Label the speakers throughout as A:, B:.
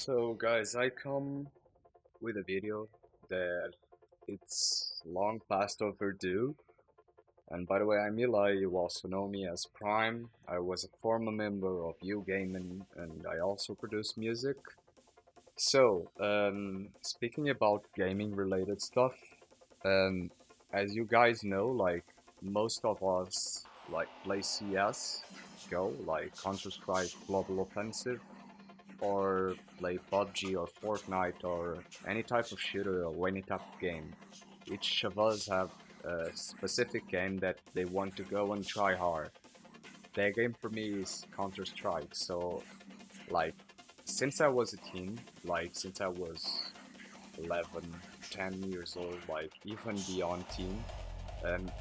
A: So guys, I come with a video that it's long past overdue. And by the way, I'm Eli, you also know me as Prime. I was a former member of U Gaming and I also produce music. So, speaking about gaming related stuff, um, as you guys know, like most of us play CS, Go, like Counter-Strike Global Offensive, or play PUBG or Fortnite or any type of shooter or any type of game. Each of us have a specific game that they want to go and try hard. That game for me is Counter-Strike. So, like, since I was a teen, like, since I was 11, 10 years old, like, even beyond teen,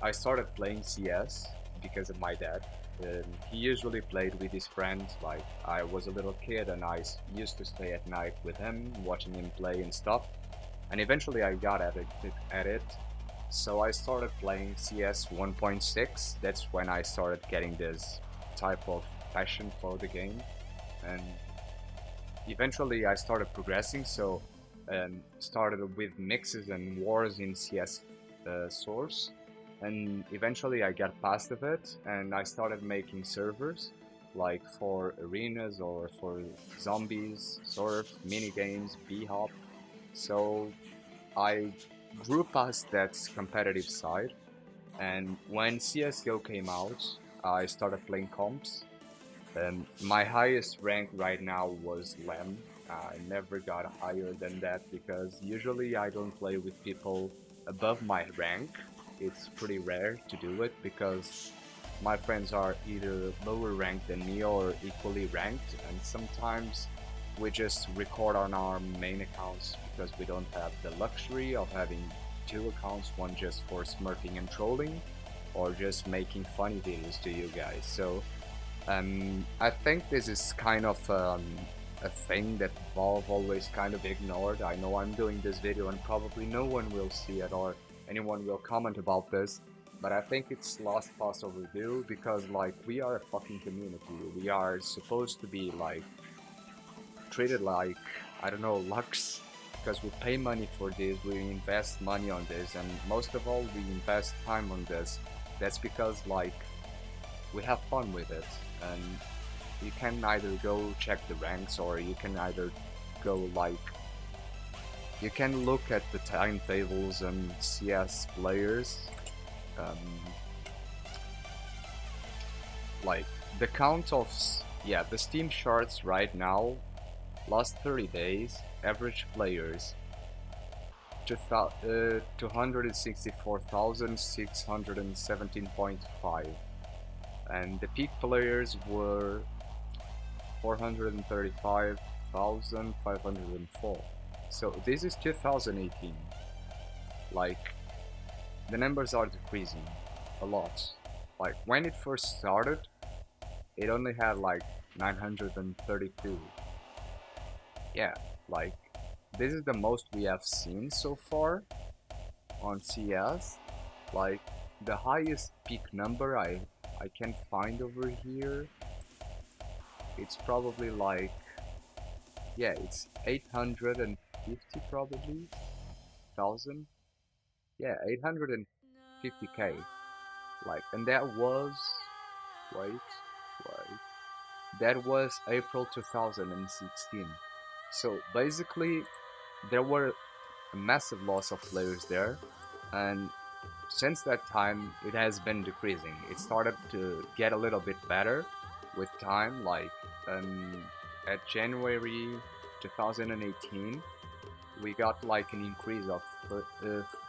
A: I started playing CS because of my dad. He usually played with his friends. Like I was a little kid and used to stay at night with him, watching him play and stuff. And eventually I got addicted at it. So I started playing CS 1.6. That's when I started getting this type of passion for the game. And eventually I started progressing. So started with mixes and wars in CS source, and eventually I got past of it and I started making servers like for arenas or for zombies, surf, mini games, b-hop. So I grew past that competitive side, and when CSGO came out I started playing comps, and my highest rank right now was LEM. I never got higher than that because usually I don't play with people above my rank. It's pretty rare to do it because my friends are either lower ranked than me or equally ranked, and sometimes we just record on our main accounts because we don't have the luxury of having two accounts, one just for smurfing and trolling or just making funny videos to you guys. So I think this is kind of a thing that Valve always kind of ignored. I know I'm doing this video and probably no one will see it or anyone will comment about this, but I think it's lost past overdue because like we are a fucking community. We are supposed to be like treated like, I don't know, Lux, because we pay money for this, we invest money on this, and most of all we invest time on this. That's because like we have fun with it, and you can either go check the ranks or you can either go like you can look at the timetables and CS players, um, like the count of the Steam charts right now, last 30 days average players 264,617.5, and the peak players were 435,504. So this is 2018. Like the numbers are decreasing a lot. Like when it first started, it only had like 932. Yeah, like this is the most we have seen so far on CS. Like the highest peak number I can find over here, it's probably like, yeah, it's 850 probably thousand. Yeah, 850k. Like, and that was, wait, that was April 2016. So basically there were a massive loss of players there, and since that time it has been decreasing. It started to get a little bit better with time, like at January 2018 we got like an increase of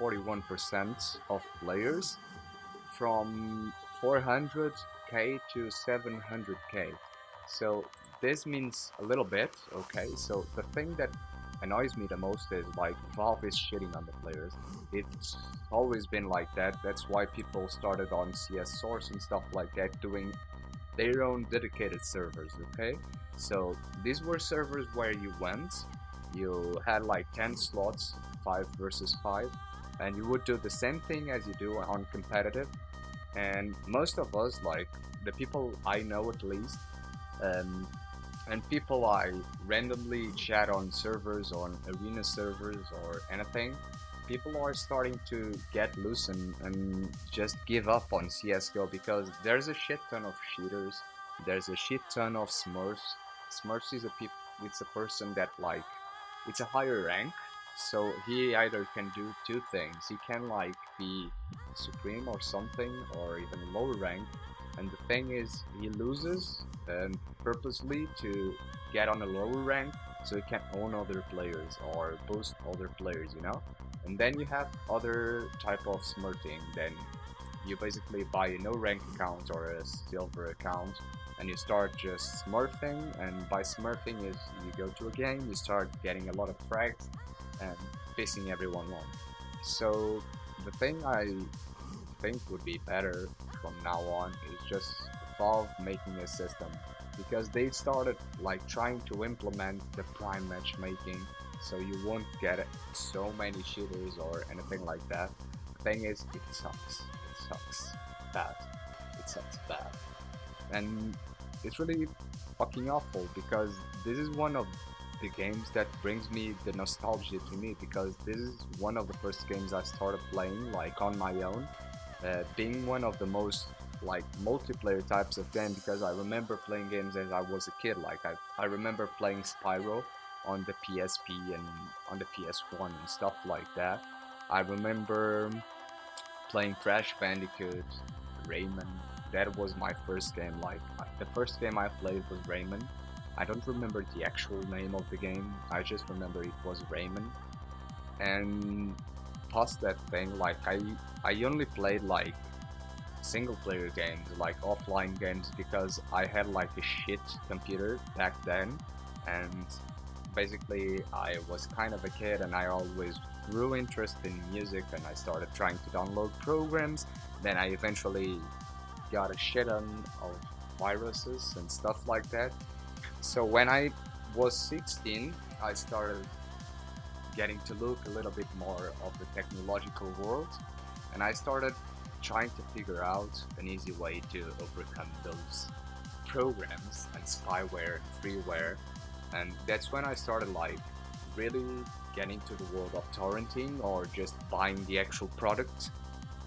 A: 41% of players from 400k to 700k. So this means a little bit, okay? So the thing that annoys me the most is like Valve is shitting on the players. It's always been like that. That's why people started on CS Source and stuff like that, doing their own dedicated servers, okay? So these were servers where you went, you had like 10 slots, 5 versus 5, and you would do the same thing as you do on competitive. And most of us, like the people I know at least, and people I randomly chat on servers, on arena servers or anything, people are starting to get loose and just give up on CSGO because there's a shit ton of cheaters, there's a shit ton of smurfs. Smurfs is it's a person that like, it's a higher rank, so he either can do two things. He can like be supreme or something, or even lower rank, and the thing is, he loses purposely to get on a lower rank so he can own other players or boost other players, you know? And then you have other type of smurfing. Then you basically buy a no rank account or a silver account and you start just smurfing, and by smurfing is you go to a game, you start getting a lot of frags and pissing everyone off. So the thing I think would be better from now on is just Valve making a system, because they started like trying to implement the prime matchmaking, so you won't get so many cheaters or anything like that. The thing is, it sucks. It sucks bad. It sucks bad. And it's really fucking awful, because this is one of the games that brings me the nostalgia to me, because this is one of the first games I started playing like on my own, being one of the most like multiplayer types of game, because I remember playing games as I was a kid. Like I remember playing Spyro on the PSP and on the PS1 and stuff like that. I remember playing Crash Bandicoot, Rayman. That was my first game. Like the first game I played was Rayman. I don't remember the actual name of the game. I just remember it was Rayman. And past that thing, like I only played like single player games, like offline games, because I had like a shit computer back then, and basically I was kind of a kid and I always grew interest in music and I started trying to download programs. Then I eventually got a shit ton of viruses and stuff like that. So when I was 16, I started getting to look a little bit more of the technological world, and I started trying to figure out an easy way to overcome those programs and spyware and freeware. And that's when I started like really getting to the world of torrenting or just buying the actual product.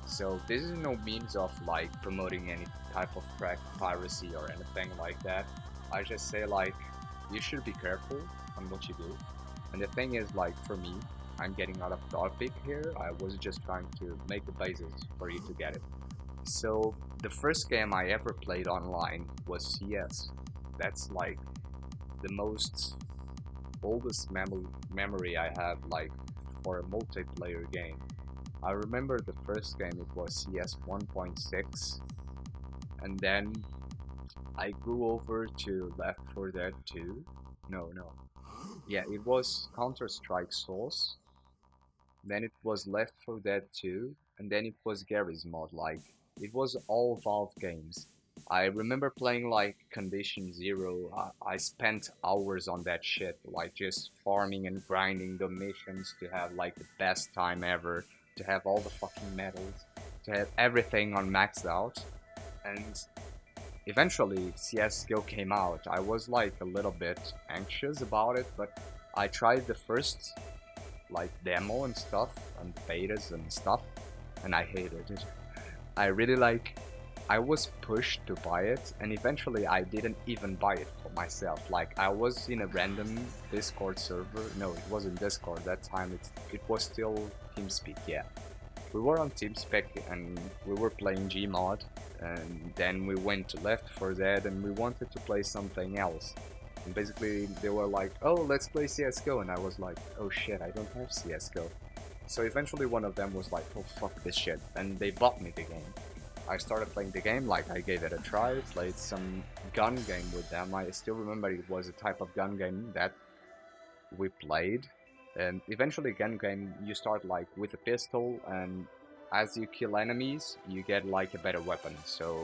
A: So this is no means of like promoting any type of piracy or anything like that. I just say like, you should be careful on what you do. And the thing is, like, for me, I'm getting out of topic here. I was just trying to make the basis for you to get it. So the first game I ever played online was CS. That's like the most oldest memory I have, like, for a multiplayer game. I remember the first game, it was CS 1.6, and then I grew over to Left 4 Dead 2. No. Yeah, it was Counter-Strike Source, then it was Left 4 Dead 2, and then it was Garry's Mod. Like, it was all Valve games. I remember playing like Condition Zero. I spent hours on that shit, like just farming and grinding the missions to have like the best time ever, to have all the fucking medals, to have everything on maxed out. And eventually CSGO came out. I was like a little bit anxious about it, but I tried the first like demo and stuff, and betas and stuff, and I hated it. I really like, I was pushed to buy it, and eventually I didn't even buy it for myself. Like, I was in a random Discord server. No, it wasn't Discord that time, it was still TeamSpeak, yeah. We were on TeamSpeak and we were playing Gmod, and then we went to Left 4 Dead and we wanted to play something else. And basically they were like, oh, let's play CSGO, and I was like, oh shit, I don't have CSGO. So eventually one of them was like, oh fuck this shit, and they bought me the game. I started playing the game, like I gave it a try, played some gun game with them. I still remember it was a type of gun game that we played. And eventually gun game, you start like with a pistol, and as you kill enemies, you get like a better weapon. So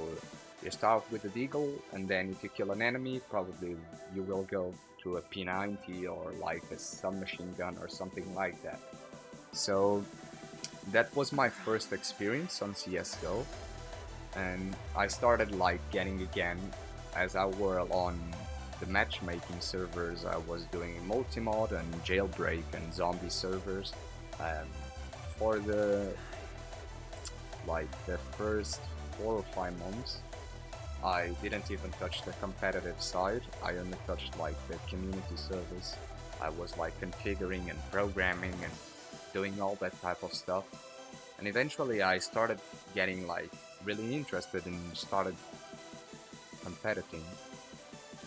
A: you start with a deagle, and then if you kill an enemy, probably you will go to a P90 or like a submachine gun or something like that. So that was my first experience on CSGO, and I started like getting again as I were on the matchmaking servers. I was doing multi-mod and jailbreak and zombie servers. For the first 4 or 5 months, I didn't even touch the competitive side. I only touched like the community service. I was like configuring and programming and doing all that type of stuff. And eventually I started getting like really interested and started competing.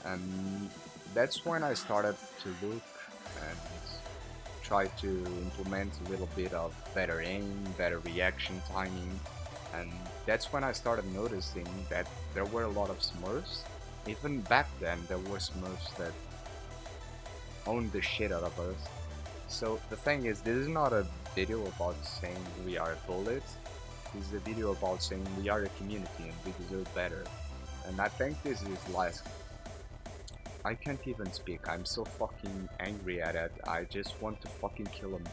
A: And that's when I started to look and try to implement a little bit of better aim, better reaction timing. And that's when I started noticing that there were a lot of Smurfs. Even back then, there were Smurfs that owned the shit out of us. So the thing is, this is not a video about saying we are bullets. This is a video about saying we are a community and we deserve better. And I think this is last. I can't even speak. I'm so fucking angry at it. I just want to fucking kill him.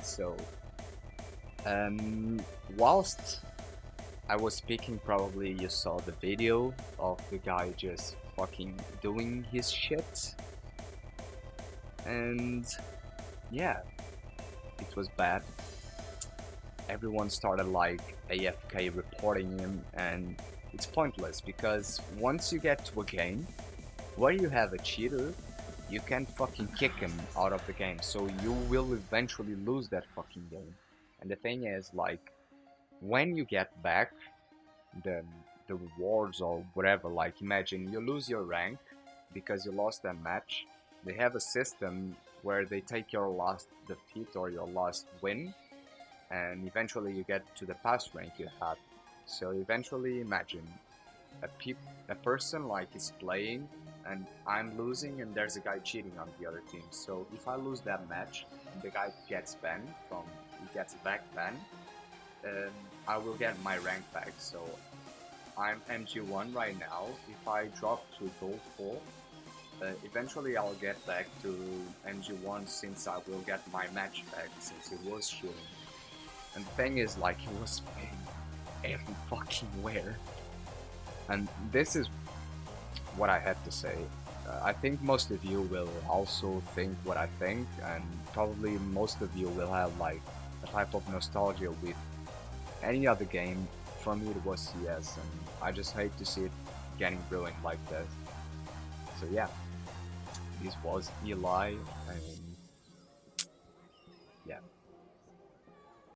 A: So, whilst I was speaking, probably you saw the video of the guy just fucking doing his shit. And yeah, it was bad. Everyone started like AFK reporting him, and it's pointless because once you get to a game where you have a cheater, you can fucking kick him out of the game, so you will eventually lose that fucking game. And the thing is, like, when you get back the rewards or whatever, like imagine you lose your rank because you lost that match, they have a system where they take your last defeat or your last win, and eventually you get to the past rank you had. So eventually imagine a person like is playing and I'm losing and there's a guy cheating on the other team. So if I lose that match and the guy gets banned he gets back banned, I will get my rank back. So I'm MG1 right now. If I drop to Gold 4, eventually I'll get back to MG1 since I will get my match back since he was shooting. And the thing is, like, he was playing every fucking where. And this is what I had to say. I think most of you will also think what I think, and probably most of you will have like a type of nostalgia with any other game. For me it was CS, and I just hate to see it getting ruined like this. So yeah, this was Eli, and